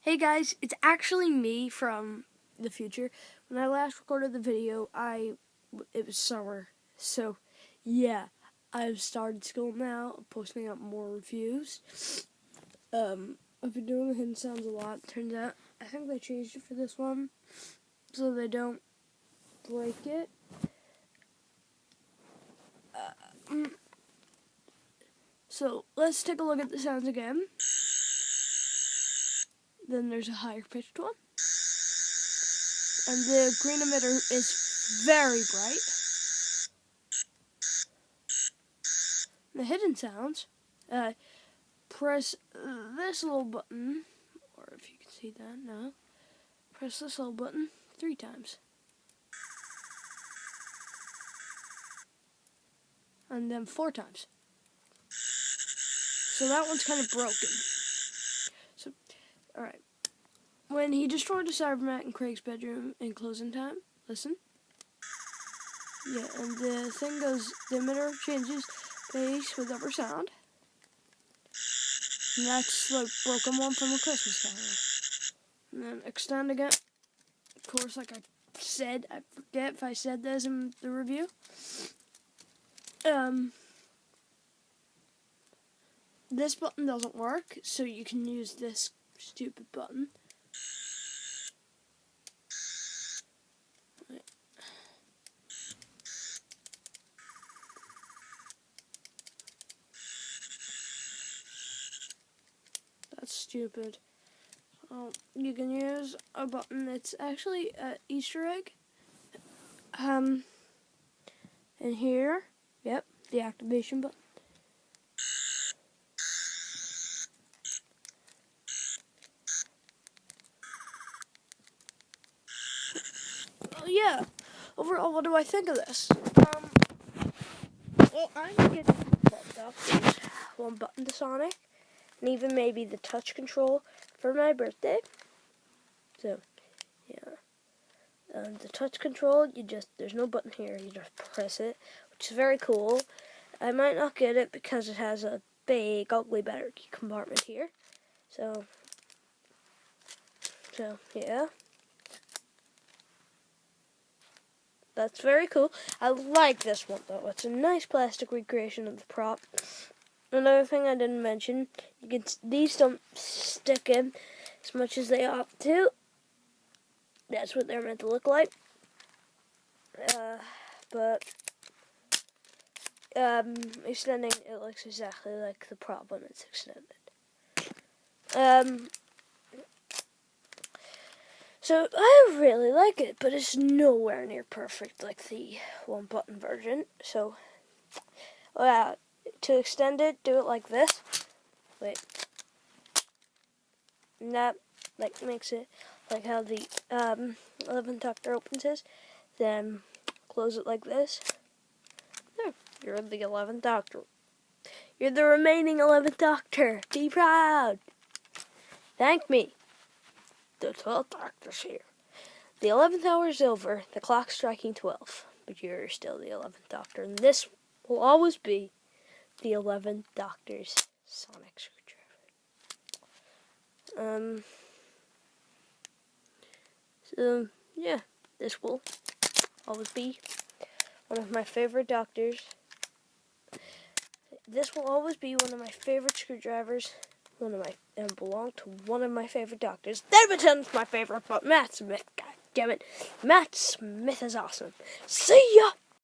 Hey guys, it's actually me from the future. When I last recorded the video, it was summer. So, yeah, I've started school now, posting up more reviews. I've been doing the hidden sounds a lot. Turns out, I think they changed it for this one, so they don't break it. So, let's take a look at the sounds again. Then there's a higher pitched one. And the green emitter is very bright. The hidden sounds, press this little button, or if you can see that now, press this little button 3 times. And then 4 times. So that one's kind of broken. So, alright. When he destroyed a Cybermat in Craig's bedroom in closing time, listen. Yeah, and the thing goes, the emitter changes pace with every sound. And that's like Broken One from A Christmas Carol. And then extend again. Of course, like I said, I forget if I said this in the review. This button doesn't work, so you can use this stupid button. That's stupid. You can use a button that's actually an Easter egg. And here, yep, the activation button. Yeah, overall, what do I think of this? Well, I'm getting bumped up. One button to Sonic, and even maybe the touch control for my birthday. So, yeah. The touch control, there's no button here, you just press it, which is very cool. I might not get it because it has a big, ugly battery compartment here. So yeah. That's very cool. I like this one, though. It's a nice plastic recreation of the prop. Another thing I didn't mention, these don't stick in as much as they ought to. That's what they're meant to look like. But extending, it looks exactly like the prop when it's extended. So I really like it, but it's nowhere near perfect like the one button version. So, to extend it, do it like this. Wait. And that makes it like how the 11th Doctor opens his. Then close it like this. There, you're the 11th Doctor. You're the remaining 11th Doctor. Be proud. Thank me. The 12th Doctor's here. The 11th hour is over. The clock's striking 12. But you're still the 11th Doctor. And this will always be the 11th Doctor's sonic screwdriver. So, yeah. This will always be one of my favorite Doctors. This will always be one of my favorite screwdrivers. And belong to one of my favorite Doctors. Then returns my favorite, but Matt Smith. God damn it. Matt Smith is awesome. See ya!